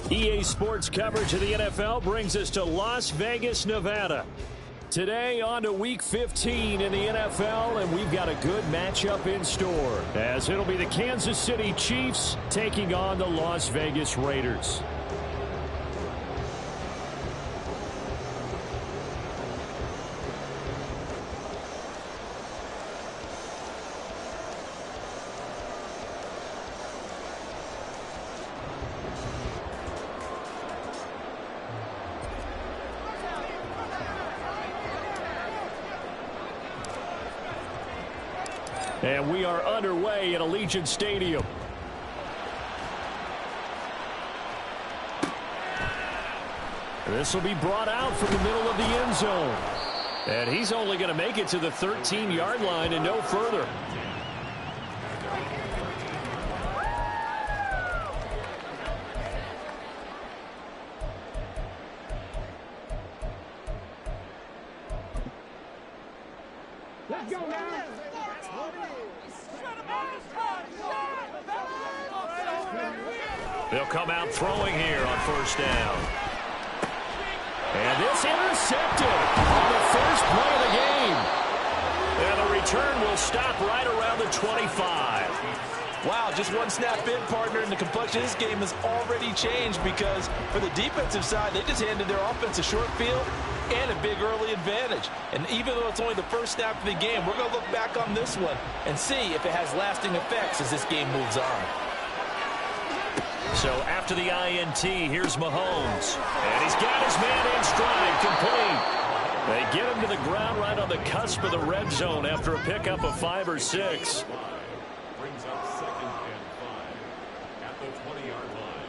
EA Sports coverage of the NFL brings us to Las Vegas, Nevada. Today on to Week 15 in the NFL, and we've got a good matchup in store, as it'll be the Kansas City Chiefs taking on the Las Vegas Raiders. And we are underway at Allegiant Stadium. This will be brought out from the middle of the end zone. And he's only going to make it to the 13-yard line and no further. Let's go now. They'll come out throwing here on first down. And this intercepted on the first play of the game. And the return will stop right around the 25. Wow, just one snap in, partner, and the complexion of this game has already changed because for the defensive side, they just handed their offense a short field and a big early advantage. And even though it's only the first snap of the game, we're going to look back on this one and see if it has lasting effects as this game moves on. So after the INT, here's Mahomes. And he's got his man in stride, complete. They get him to the ground right on the cusp of the red zone after a pickup of 5 or 6. Brings up 2nd and 5 at the 20-yard line.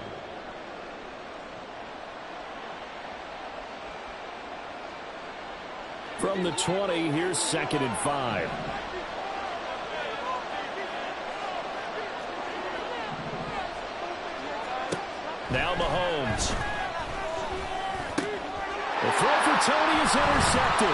From the 20, here's 2nd and 5. Now Mahomes. The throw for Tony is intercepted.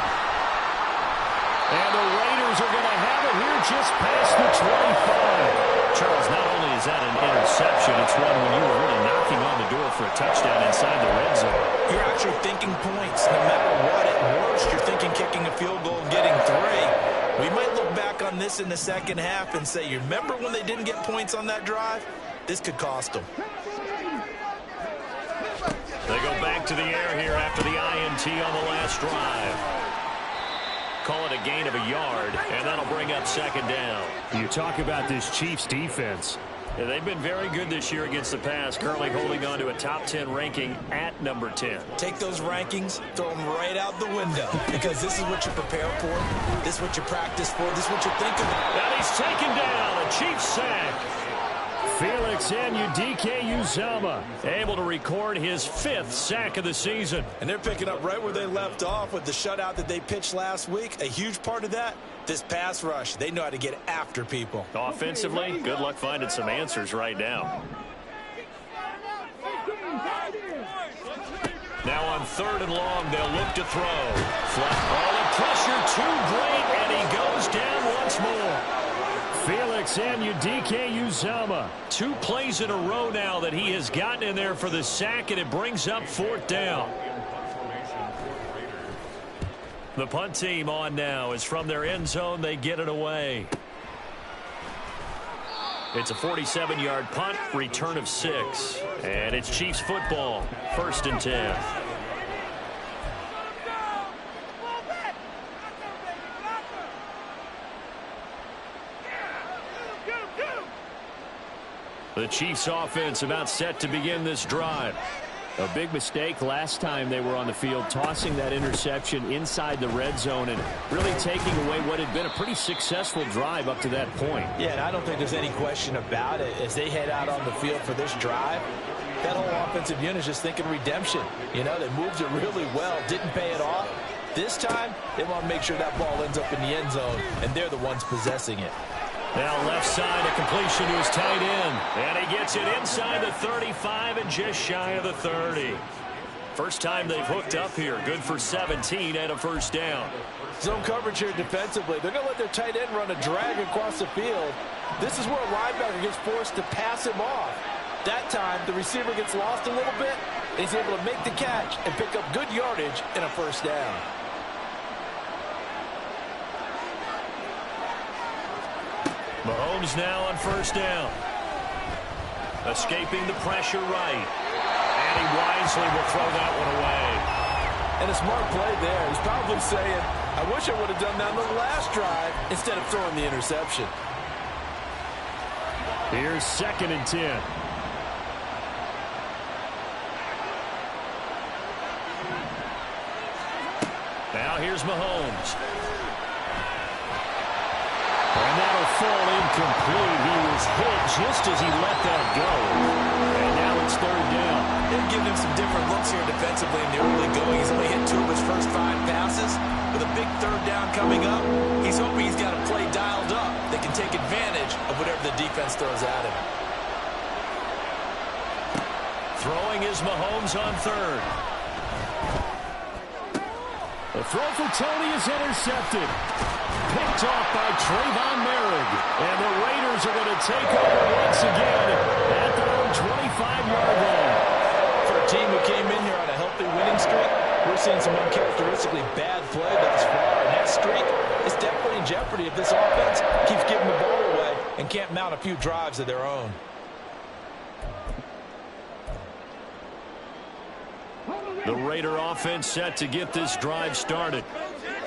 And the Raiders are going to have it here just past the 25. Charles, not only is that an interception, it's one when you were really knocking on the door for a touchdown inside the red zone. You're actually thinking points. No matter what, at worst, you're thinking kicking a field goal and getting 3. We might look back on this in the second half and say, you remember when they didn't get points on that drive? This could cost them. They go back to the air here after the INT on the last drive. Call it a gain of a yard, and that'll bring up 2nd down. You talk about this Chiefs defense. Yeah, they've been very good this year against the pass, currently holding on to a top 10 ranking at number 10. Take those rankings, throw them right out the window, because this is what you prepare for, this is what you practice for, this is what you're thinking about. And he's taken down, a Chiefs sack. Felix Uzama able to record his 5th sack of the season. And they're picking up right where they left off with the shutout that they pitched last week. A huge part of that, this pass rush. They know how to get after people. Offensively, good luck finding some answers right now. Now on 3rd and long, they'll look to throw. Oh, the pressure too great, and he goes down once more. Felix Uzama. 2 plays in a row now that he has gotten in there for the sack, and it brings up 4th down. The punt team on now is from their end zone. They get it away. It's a 47-yard punt, return of 6. And it's Chiefs football, 1st and 10. The Chiefs offense about set to begin this drive. A big mistake last time they were on the field, tossing that interception inside the red zone and really taking away what had been a pretty successful drive up to that point. Yeah, and I don't think there's any question about it. As they head out on the field for this drive, that whole offensive unit is just thinking redemption. You know, they moved it really well, didn't pay it off. This time, they want to make sure that ball ends up in the end zone, and they're the ones possessing it. Now left side, a completion to his tight end. And he gets it inside the 35 and just shy of the 30. First time they've hooked up here. Good for 17 and a 1st down. Zone coverage here defensively. They're going to let their tight end run a drag across the field. This is where a linebacker gets forced to pass him off. That time, the receiver gets lost a little bit, and he's able to make the catch and pick up good yardage and a first down. Mahomes now on first down. Escaping the pressure right. And he wisely will throw that one away. And a smart play there. He's probably saying, I wish I would have done that on the last drive instead of throwing the interception. Here's 2nd and 10. Now here's Mahomes. And that'll fall incomplete. He was hit just as he let that go. And now it's 3rd down. They're giving him some different looks here defensively in the early going. He's only hit 2 of his first 5 passes. With a big 3rd down coming up, he's hoping he's got a play dialed up that can take advantage of whatever the defense throws at him. Throwing is Mahomes on 3rd. The throw for Tony is intercepted. Picked off by Trayvon Merrick. And the Raiders are going to take over once again at their own 25-yard line. For a team who came in here on a healthy winning streak, we're seeing some uncharacteristically bad play thus far. And that streak is definitely in jeopardy if this offense keeps giving the ball away and can't mount a few drives of their own. The Raider offense set to get this drive started.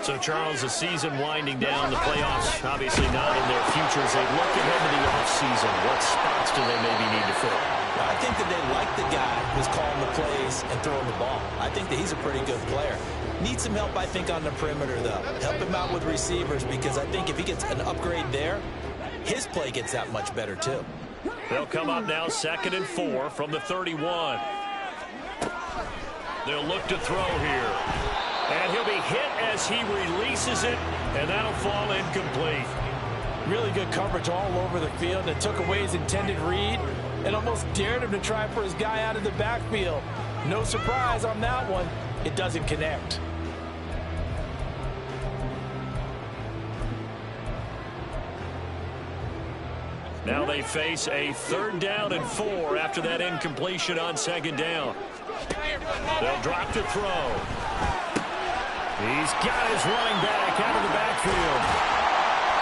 So, Charles, the season winding down, the playoffs obviously not in their future as they look ahead to the offseason. What spots do they maybe need to fill? Well, I think that they like the guy who's calling the plays and throwing the ball. I think that he's a pretty good player. Needs some help, I think, on the perimeter, though. Help him out with receivers because I think if he gets an upgrade there, his play gets that much better, too. They'll come up now 2nd and 4 from the 31. They'll look to throw here. And he'll be hit as he releases it, and that'll fall incomplete. Really good coverage all over the field. It took away his intended read and almost dared him to try for his guy out of the backfield. No surprise on that one. It doesn't connect. Now they face a 3rd down and 4 after that incompletion on 2nd down. They'll drop to throw. He's got his running back out of the backfield.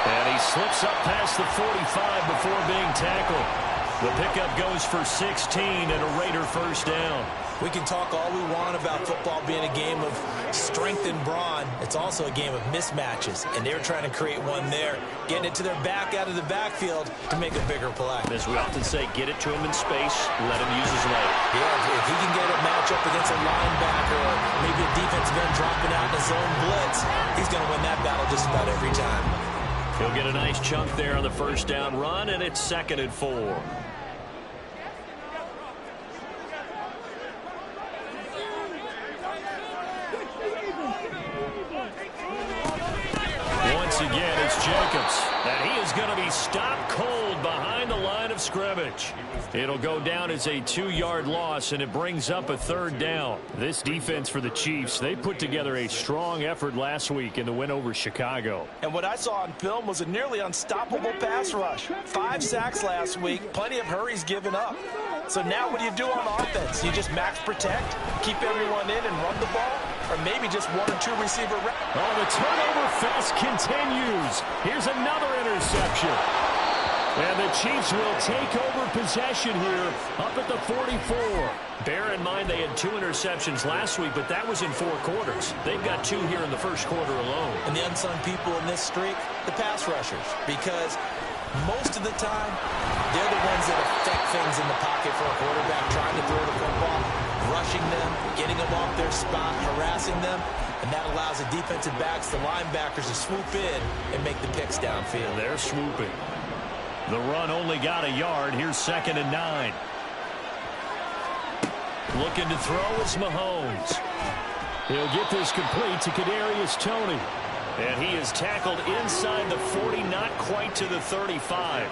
And he slips up past the 45 before being tackled. The pickup goes for 16 and a Raider first down. We can talk all we want about football being a game of strength and brawn. It's also a game of mismatches, and they're trying to create one there, getting it to their back out of the backfield to make a bigger play. As we often say, get it to him in space, let him use his leg. Yeah, if he can get a matchup against a linebacker or maybe a defensive end dropping out in a zone blitz, he's going to win that battle just about every time. He'll get a nice chunk there on the first down run, and it's 2nd and 4. Once again, it's Jacobs. And he is going to be stopped cold behind the line of scrimmage. It'll go down as a 2-yard loss, and it brings up a 3rd down. This defense for the Chiefs, they put together a strong effort last week in the win over Chicago. And what I saw on film was a nearly unstoppable pass rush. 5 sacks last week, plenty of hurries given up. So now what do you do on offense? You just max protect, keep everyone in and run the ball? Or maybe just 1 or 2 receiver reps? Oh, the turnover fest continues. Here's another interception. And the Chiefs will take over possession here up at the 44. Bear in mind they had 2 interceptions last week, but that was in 4 quarters. They've got 2 here in the first quarter alone. And the unsung people in this streak, the pass rushers. Because most of the time, they're the ones that affect things in the pocket for a quarterback, trying to throw the football, rushing them, getting them off their spot, harassing them, and that allows the defensive backs, the linebackers, to swoop in and make the picks downfield. They're swooping. The run only got a yard. Here's 2nd and 9. Looking to throw is Mahomes. He'll get this complete to Kadarius Toney. And he is tackled inside the 40, not quite to the 35.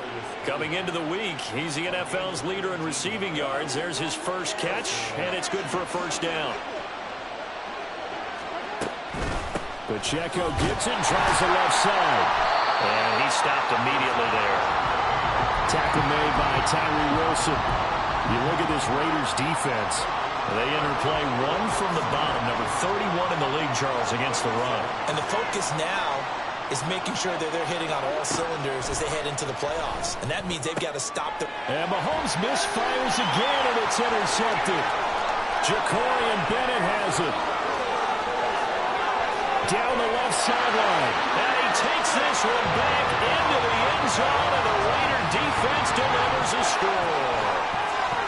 Coming into the week, he's the NFL's leader in receiving yards. There's his first catch, and it's good for a first down. Pacheco gets it, tries the left side. And he stopped immediately there. Tackle made by Tyree Wilson. You look at this Raiders defense. They enter play one from the bottom, number 31 in the league, Charles, against the run. And the focus now is making sure that they're hitting on all cylinders as they head into the playoffs. And that means they've got to stop the... And Mahomes misfires again, and it's intercepted. Ja'Cory Bennett has it. Down the left sideline. And he takes this one back into the end zone, and the Raider defense delivers a score.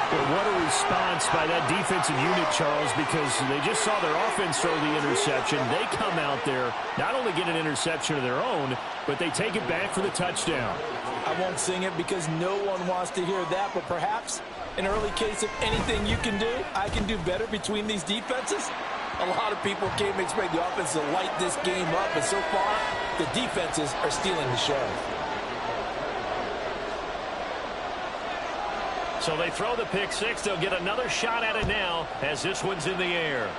Well, what a response by that defensive unit, Charles, because they just saw their offense throw the interception. They come out there, not only get an interception of their own, but they take it back for the touchdown. I won't sing it because no one wants to hear that, but perhaps an early case of anything you can do, I can do better between these defenses. A lot of people came to expect the offense to light this game up, and so far, the defenses are stealing the show. So they throw the pick six. They'll get another shot at it now as this one's in the air.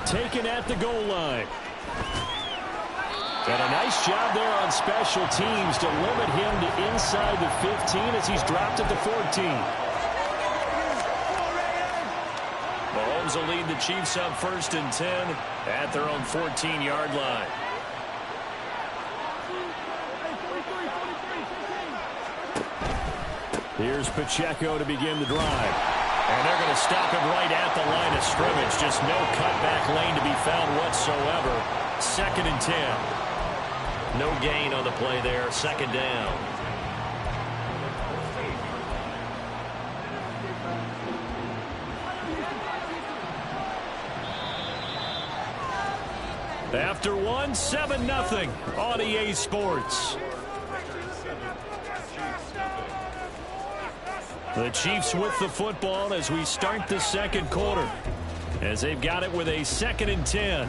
Taken at the goal line. And a nice job there on special teams to limit him to inside the 15 as he's dropped at the 14. Mahomes will lead the Chiefs up 1st and 10 at their own 14-yard line. Here's Pacheco to begin the drive. And they're going to stop him right at the line of scrimmage. Just no cutback lane to be found whatsoever. 2nd and 10. No gain on the play there. 2nd down. After one, 7-0 on EA Sports. The Chiefs with the football as we start the 2nd quarter, as they've got it with a 2nd and 10.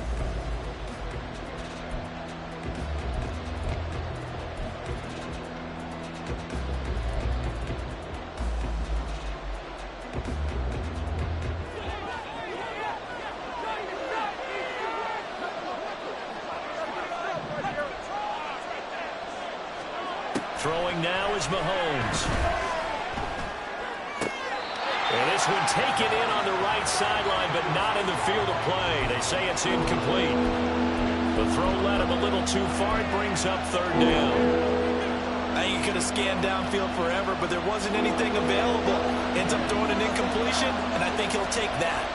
Throwing now is Mahomes. And this one taken in on the right sideline, but not in the field of play. They say it's incomplete. The throw led him a little too far. It brings up 3rd down. I think he could have scanned downfield forever, but there wasn't anything available. Ends up throwing an incompletion, and I think he'll take that.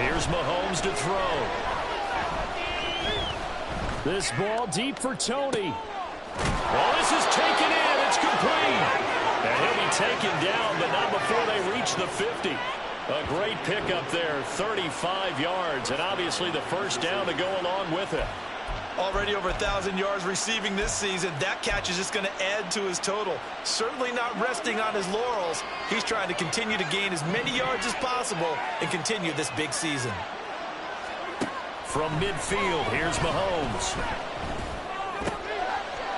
Here's Mahomes to throw. This ball deep for Tony. Well, this is taken in. It's complete. And he'll be taken down, but not before they reach the 50. A great pickup there, 35 yards, and obviously the 1st down to go along with it. Already over 1,000 yards receiving this season. That catch is just going to add to his total. Certainly not resting on his laurels. He's trying to continue to gain as many yards as possible and continue this big season. From midfield, here's Mahomes.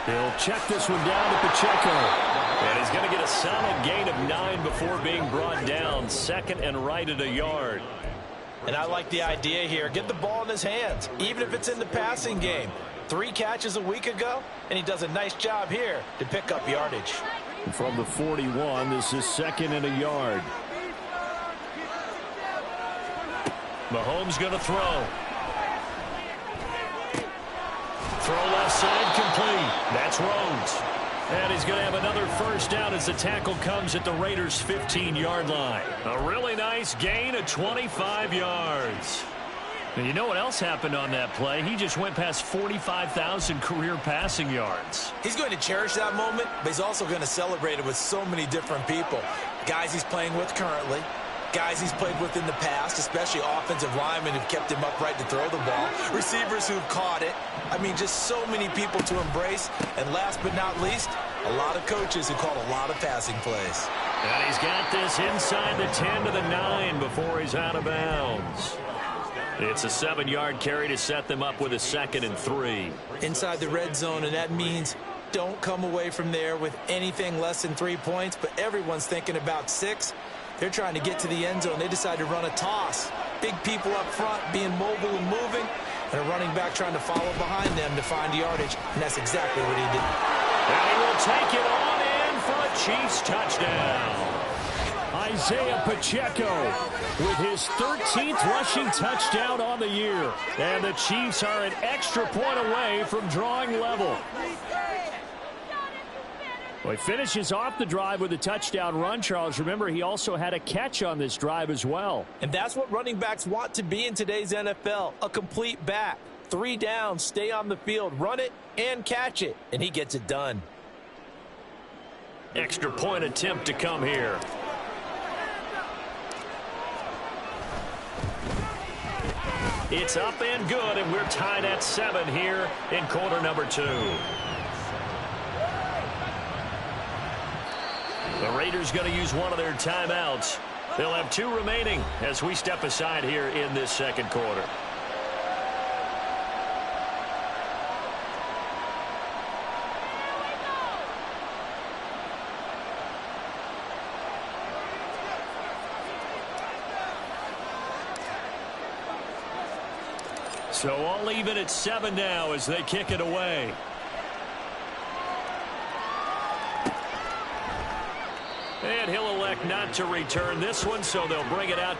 He'll check this one down to Pacheco. And he's going to get a solid gain of 9 before being brought down. 2nd and right at a yard. And I like the idea here. Get the ball in his hands, even if it's in the passing game. 3 catches a week ago, and he does a nice job here to pick up yardage. From the 41, this is 2nd and a yard. Mahomes going to throw. Throw left side complete. That's Rhodes. And he's going to have another 1st down as the tackle comes at the Raiders' 15-yard line. A really nice gain of 25 yards. And you know what else happened on that play? He just went past 45,000 career passing yards. He's going to cherish that moment, but he's also going to celebrate it with so many different people. Guys he's playing with currently, guys he's played with in the past, especially offensive linemen who've kept him upright to throw the ball, receivers who've caught it. I mean, just so many people to embrace. And last but not least, a lot of coaches who call a lot of passing plays. And he's got this inside the 10 to the 9 before he's out of bounds. It's a 7-yard carry to set them up with a 2nd and 3. Inside the red zone, and that means don't come away from there with anything less than 3 points, but everyone's thinking about 6. They're trying to get to the end zone. They decide to run a toss. Big people up front being mobile and moving. And a running back trying to follow behind them to find yardage, and that's exactly what he did. And he will take it on in for a Chiefs touchdown. Isaiah Pacheco with his 13th rushing touchdown on the year. And the Chiefs are an extra point away from drawing level. Well, he finishes off the drive with a touchdown run, Charles. Remember, he also had a catch on this drive as well. And that's what running backs want to be in today's NFL, a complete back. 3 downs, stay on the field, run it, and catch it. And he gets it done. Extra point attempt to come here. It's up and good, and we're tied at 7 here in quarter number 2. The Raiders going to use one of their timeouts. They'll have 2 remaining as we step aside here in this second quarter. So all even at 7 now as they kick it away. And he'll elect not to return this one, so they'll bring it out